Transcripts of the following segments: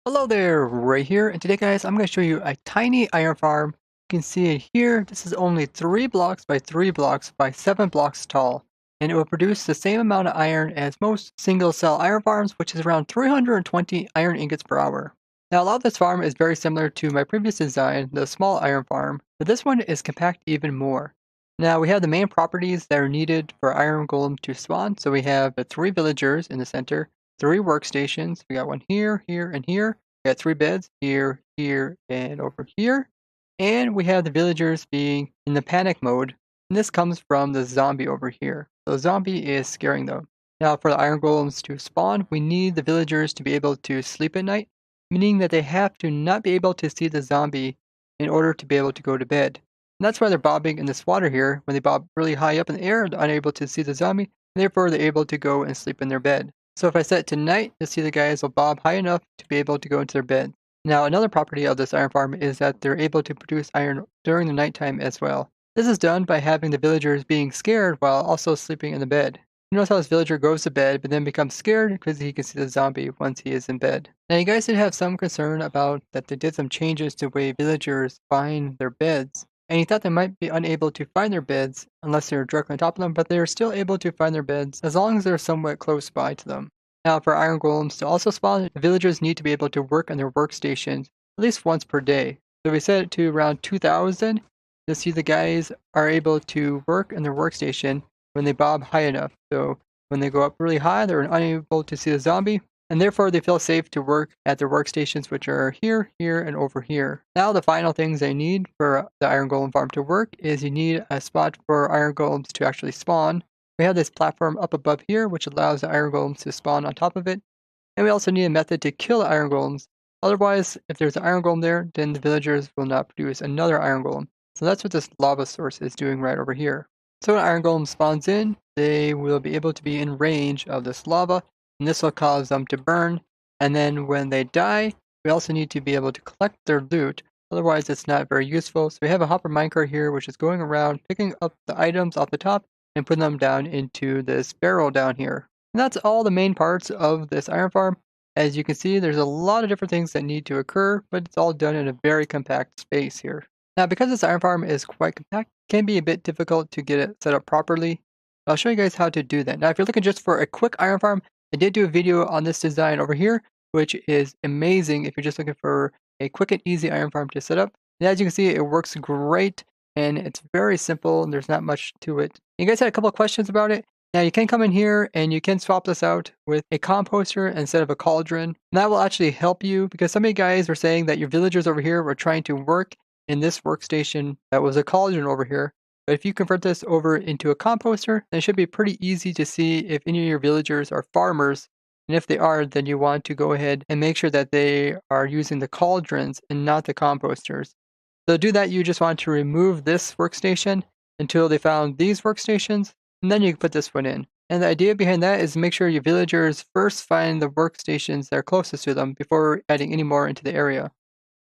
Hello there, Ray here, and today guys, I'm going to show you a tiny iron farm. You can see it here. This is only 3 blocks by 3 blocks by 7 blocks tall, and it will produce the same amount of iron as most single cell iron farms, which is around 320 iron ingots per hour. Now a lot of this farm is very similar to my previous design, the small iron farm, but this one is compact even more. Now we have the main properties that are needed for iron golem to spawn, so we have the 3 villagers in the center, 3 workstations. We got one here, here, and here. We got 3 beds here, here, and over here. And we have the villagers being in the panic mode. And this comes from the zombie over here. So the zombie is scaring them. Now for the iron golems to spawn, we need the villagers to be able to sleep at night, meaning that they have to not be able to see the zombie in order to be able to go to bed. And that's why they're bobbing in this water here. When they bob really high up in the air, they're unable to see the zombie, and therefore they're able to go and sleep in their bed. So if I set it to night, you'll see the guys will bob high enough to be able to go into their bed. Now another property of this iron farm is that they're able to produce iron during the nighttime as well. This is done by having the villagers being scared while also sleeping in the bed. You notice how this villager goes to bed but then becomes scared because he can see the zombie once he is in bed. Now you guys did have some concern about that they did some changes to the way villagers find their beds. And you thought they might be unable to find their beds unless they're directly on top of them, but they are still able to find their beds as long as they're somewhat close by to them. Now, for iron golems to also spawn, the villagers need to be able to work on their workstations at least once per day. So we set it to around 2,000. You'll see the guys are able to work on their workstation when they bob high enough. So when they go up really high, they're unable to see the zombie, and therefore they feel safe to work at their workstations, which are here, here, and over here. Now the final things they need for the iron golem farm to work is you need a spot for iron golems to actually spawn. We have this platform up above here, which allows the iron golems to spawn on top of it. And we also need a method to kill the iron golems. Otherwise, if there's an iron golem there, then the villagers will not produce another iron golem. So that's what this lava source is doing right over here. So when an iron golem spawns in, they will be able to be in range of this lava, and this will cause them to burn. And then when they die, we also need to be able to collect their loot. Otherwise, it's not very useful. So we have a hopper minecart here, which is going around picking up the items off the top and putting them down into this barrel down here. And that's all the main parts of this iron farm. As you can see, there's a lot of different things that need to occur, but it's all done in a very compact space here. Now, because this iron farm is quite compact, it can be a bit difficult to get it set up properly. I'll show you guys how to do that. Now, if you're looking just for a quick iron farm, I did do a video on this design over here, which is amazing if you're just looking for a quick and easy iron farm to set up. And as you can see, it works great, and it's very simple, and there's not much to it. You guys had a couple of questions about it. Now you can come in here and you can swap this out with a composter instead of a cauldron. And that will actually help you because some of you guys were saying that your villagers over here were trying to work in this workstation that was a cauldron over here. But if you convert this over into a composter, then it should be pretty easy to see if any of your villagers are farmers. And if they are, then you want to go ahead and make sure that they are using the cauldrons and not the composters. So to do that, you just want to remove this workstation until they found these workstations, and then you can put this one in. And the idea behind that is make sure your villagers first find the workstations that are closest to them before adding any more into the area.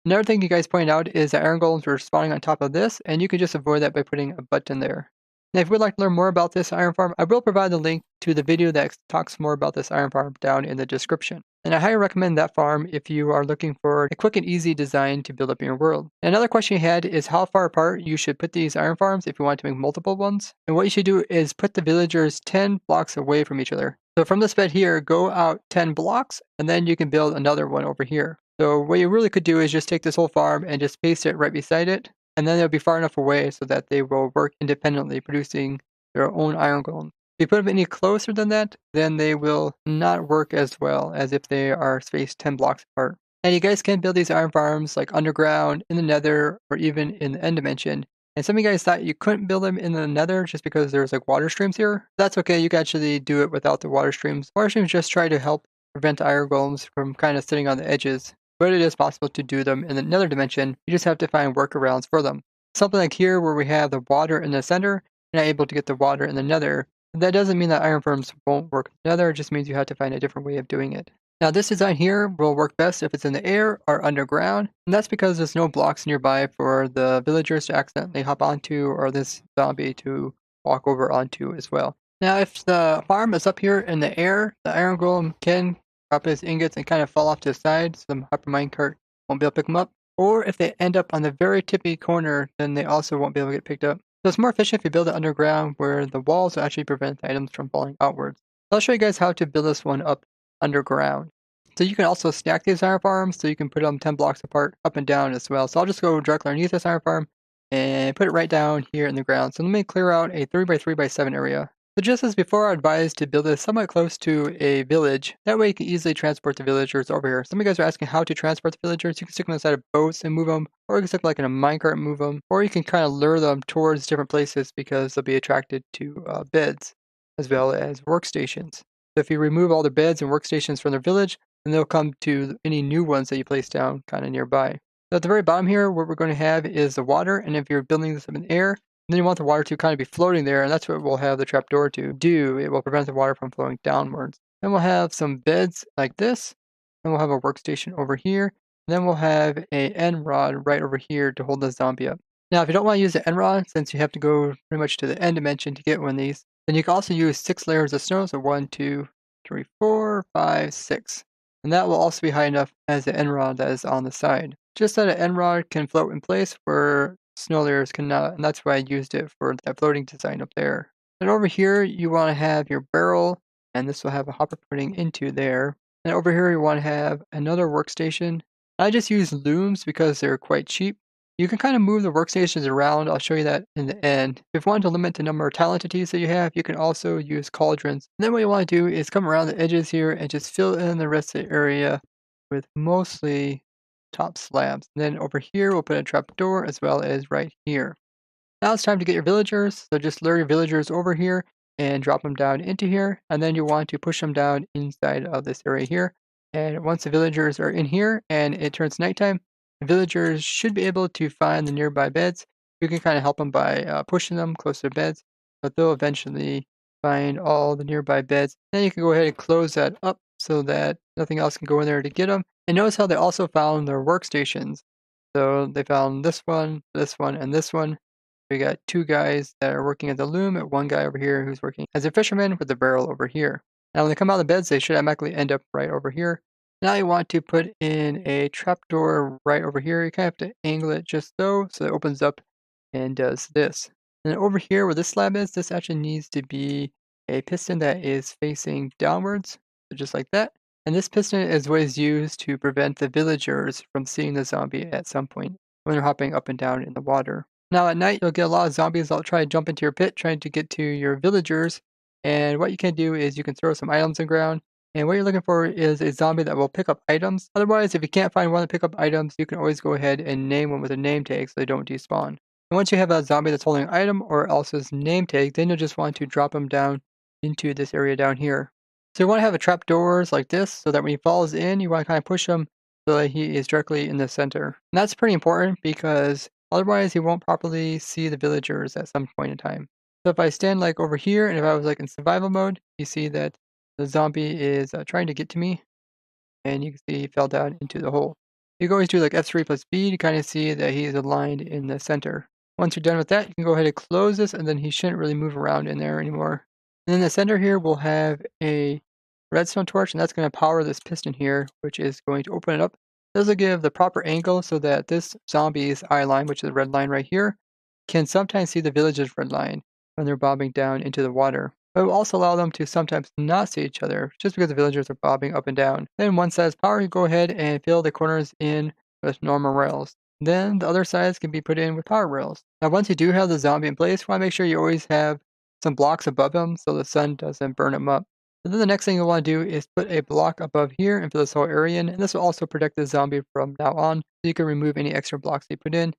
Another thing you guys pointed out is that iron golems were spawning on top of this, and you can just avoid that by putting a button there. Now, if you would like to learn more about this iron farm, I will provide the link to the video that talks more about this iron farm down in the description. And I highly recommend that farm if you are looking for a quick and easy design to build up your world. And another question you had is how far apart you should put these iron farms if you want to make multiple ones. And what you should do is put the villagers 10 blocks away from each other. So from this bed here, go out 10 blocks, and then you can build another one over here. So what you really could do is just take this whole farm and just paste it right beside it, and then they'll be far enough away so that they will work independently, producing their own iron golem. If you put them any closer than that, then they will not work as well as if they are spaced 10 blocks apart. And you guys can build these iron farms like underground, in the nether, or even in the end dimension. And some of you guys thought you couldn't build them in the nether just because there's like water streams here. That's okay, you can actually do it without the water streams. Water streams just try to help prevent iron golems from kind of sitting on the edges. But it is possible to do them in another dimension. You just have to find workarounds for them. Something like here where we have the water in the center, you're not able to get the water in the nether. That doesn't mean that iron farms won't work in the nether, it just means you have to find a different way of doing it. Now this design here will work best if it's in the air or underground, and that's because there's no blocks nearby for the villagers to accidentally hop onto or this zombie to walk over onto as well. Now if the farm is up here in the air, the iron golem can drop his ingots and kind of fall off to the side so the hopper minecart won't be able to pick them up. Or if they end up on the very tippy corner, then they also won't be able to get picked up. So it's more efficient if you build it underground where the walls will actually prevent the items from falling outwards. So I'll show you guys how to build this one up underground. So you can also stack these iron farms so you can put them 10 blocks apart up and down as well. So I'll just go directly underneath this iron farm and put it right down here in the ground. So let me clear out a 3x3x7 area. So just as before, I advise to build this somewhat close to a village. That way you can easily transport the villagers over here. Some of you guys are asking how to transport the villagers. You can stick them inside of boats and move them, or you can stick them like in a minecart and move them, or you can kind of lure them towards different places because they'll be attracted to beds as well as workstations. So if you remove all their beds and workstations from their village, then they'll come to any new ones that you place down kind of nearby. So at the very bottom here, what we're going to have is the water, and if you're building this up in the air, then you want the water to kind of be floating there, and that's what we'll have the trapdoor to do. It will prevent the water from flowing downwards. Then we'll have some beds like this, and we'll have a workstation over here, and then we'll have a end rod right over here to hold the zombie up. Now, if you don't want to use the end rod, since you have to go pretty much to the end dimension to get one of these, then you can also use 6 layers of snow, so 1, 2, 3, 4, 5, 6. And that will also be high enough as the end rod that is on the side. Just that an end rod can float in place where snow layers cannot, and that's why I used it for that floating design up there. And over here, you want to have your barrel, and this will have a hopper putting into there. And over here, you want to have another workstation. I just use looms because they're quite cheap. You can kind of move the workstations around. I'll show you that in the end. If you want to limit the number of tile entities that you have, you can also use cauldrons. And then what you want to do is come around the edges here and just fill in the rest of the area with mostly top slabs. And then over here, we'll put a trapdoor as well as right here. Now it's time to get your villagers. So just lure your villagers over here and drop them down into here. And then you want to push them down inside of this area here. And once the villagers are in here and it turns nighttime, the villagers should be able to find the nearby beds. You can kind of help them by pushing them close to the beds, but they'll eventually find all the nearby beds. Then you can go ahead and close that up so that nothing else can go in there to get them. And notice how they also found their workstations. So they found this one, and this one. We got 2 guys that are working at the loom, and 1 guy over here who's working as a fisherman with the barrel over here. Now when they come out of the beds, they should automatically end up right over here. Now you want to put in a trapdoor right over here. You kind of have to angle it just so it opens up and does this. And over here where this slab is, this actually needs to be a piston that is facing downwards, so just like that. And this piston is what is used to prevent the villagers from seeing the zombie at some point when they're hopping up and down in the water. Now at night, you'll get a lot of zombies that'll try to jump into your pit, trying to get to your villagers. And what you can do is you can throw some items on the ground. And what you're looking for is a zombie that will pick up items. Otherwise, if you can't find one to pick up items, you can always go ahead and name one with a name tag so they don't despawn. And once you have a zombie that's holding an item or else his name tag, then you'll just want to drop him down into this area down here. So you want to have a trap doors like this so that when he falls in, you want to kind of push him so that he is directly in the center. And that's pretty important because otherwise he won't properly see the villagers at some point in time. So if I stand like over here and if I was like in survival mode, you see that the zombie is trying to get to me, and you can see he fell down into the hole. You can always do like F3 plus B to kind of see that he's aligned in the center. Once you're done with that, you can go ahead and close this, and then he shouldn't really move around in there anymore. And in the center here, we'll have a redstone torch, and that's going to power this piston here, which is going to open it up. This will give the proper angle so that this zombie's eye line, which is the red line right here, can sometimes see the village's red line when they're bobbing down into the water. But it will also allow them to sometimes not see each other, just because the villagers are bobbing up and down. Then once that is powered, you go ahead and fill the corners in with normal rails. Then the other sides can be put in with power rails. Now once you do have the zombie in place, you want to make sure you always have some blocks above him so the sun doesn't burn him up. And then the next thing you'll want to do is put a block above here and fill this whole area in, and this will also protect the zombie from now on, so you can remove any extra blocks you put in.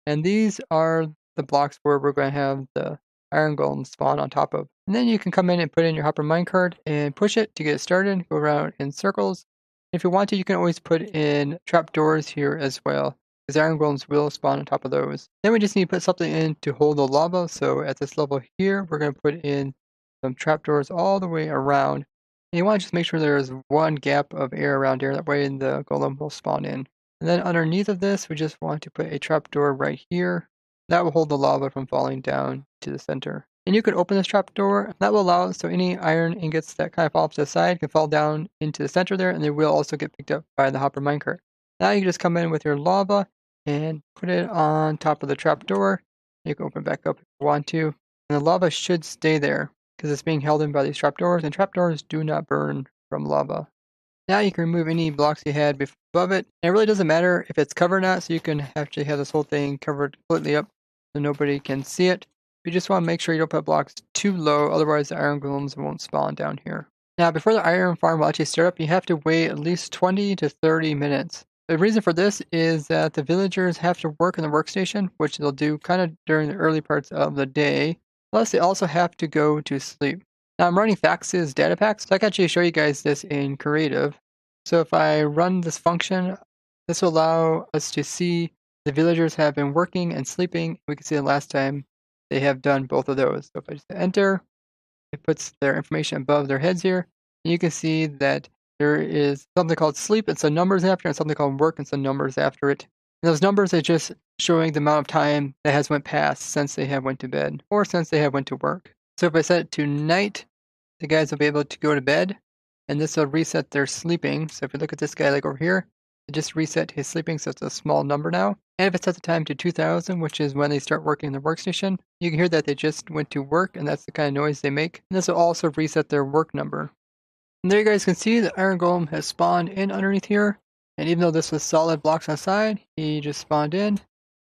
And these are the blocks where we're going to have the iron golem spawn on top of. And then you can come in and put in your hopper minecart and push it to get it started, go around in circles. If you want to, you can always put in trapdoors here as well, because iron golems will spawn on top of those. Then we just need to put something in to hold the lava, so at this level here, we're going to put in some trapdoors all the way around. And you want to just make sure there's one gap of air around here, that way the golem will spawn in. And then underneath of this, we just want to put a trapdoor right here. That will hold the lava from falling down to the center. And you can open this trapdoor. That will allow it so any iron ingots that kind of fall off to the side can fall down into the center there, and they will also get picked up by the hopper minecart. Now you can just come in with your lava and put it on top of the trapdoor. You can open it back up if you want to. And the lava should stay there because it's being held in by these trapdoors, and trapdoors do not burn from lava. Now you can remove any blocks you had above it. And it really doesn't matter if it's covered or not, so you can actually have this whole thing covered completely up so nobody can see it. You just want to make sure you don't put blocks too low, otherwise the iron golems won't spawn down here. Now before the iron farm will actually start up, you have to wait at least 20 to 30 minutes. The reason for this is that the villagers have to work in the workstation, which they'll do kind of during the early parts of the day. Plus they also have to go to sleep. Now I'm running Fax's data packs, so I can actually show you guys this in creative. So if I run this function, this will allow us to see the villagers have been working and sleeping. We can see the last time they have done both of those. So if I just enter, it puts their information above their heads here. And you can see that there is something called sleep and some numbers after, and something called work and some numbers after it. And those numbers are just showing the amount of time that has went past since they have went to bed or since they have went to work. So if I set it to night, the guys will be able to go to bed, and this will reset their sleeping. So if you look at this guy like over here, it just reset his sleeping, so it's a small number now. And if it sets the time to 2000, which is when they start working in the workstation, you can hear that they just went to work, and that's the kind of noise they make. And this will also reset their work number. And there you guys can see the iron golem has spawned in underneath here. And even though this was solid blocks on the side, he just spawned in.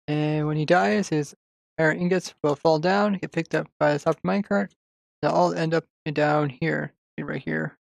And when he dies, his iron ingots will fall down, get picked up by the top of the minecart. They'll all end up down here, right here.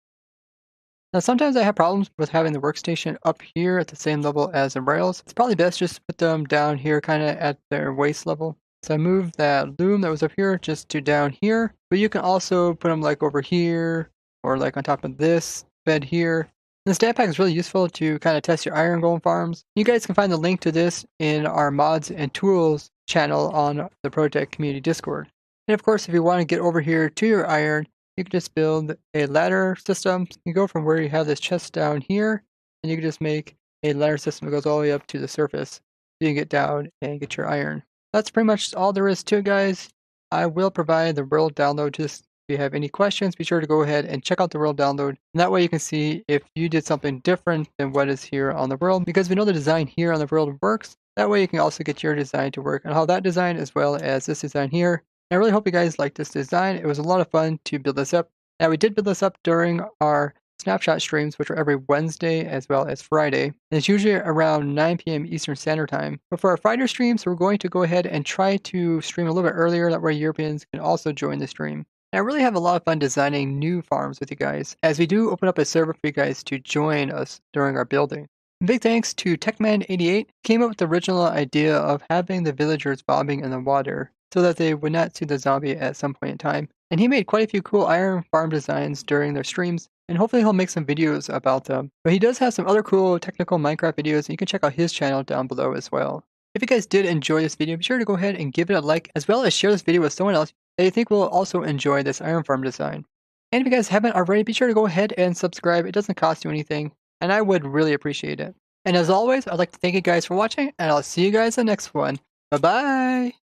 Now sometimes I have problems with having the workstation up here at the same level as the rails. It's probably best just to put them down here kind of at their waist level. So I moved that loom that was up here just to down here. But you can also put them like over here or like on top of this bed here. And this data pack is really useful to kind of test your iron golem farms. You guys can find the link to this in our mods and tools channel on the Protect Community Discord. And of course, if you want to get over here to your iron, you can just build a ladder system. You go from where you have this chest down here, and you can just make a ladder system that goes all the way up to the surface. So you can get down and get your iron. That's pretty much all there is to it, guys. I will provide the world download. Just if you have any questions, be sure to go ahead and check out the world download. And that way you can see if you did something different than what is here on the world. Because we know the design here on the world works. That way you can also get your design to work on how that design as well as this design here. I really hope you guys liked this design. It was a lot of fun to build this up. Now we did build this up during our Snapshot streams, which are every Wednesday as well as Friday. And it's usually around 9 p.m. Eastern Standard Time. But for our Friday streams, we're going to go ahead and try to stream a little bit earlier. That way Europeans can also join the stream. And I really have a lot of fun designing new farms with you guys, as we do open up a server for you guys to join us during our building. And big thanks to Techman88, came up with the original idea of having the villagers bobbing in the water, so that they would not see the zombie at some point in time. And he made quite a few cool iron farm designs during their streams, and hopefully he'll make some videos about them. But he does have some other cool technical Minecraft videos, and you can check out his channel down below as well. If you guys did enjoy this video, be sure to go ahead and give it a like, as well as share this video with someone else that you think will also enjoy this iron farm design. And if you guys haven't already, be sure to go ahead and subscribe. It doesn't cost you anything, and I would really appreciate it. And as always, I'd like to thank you guys for watching, and I'll see you guys in the next one. Bye-bye!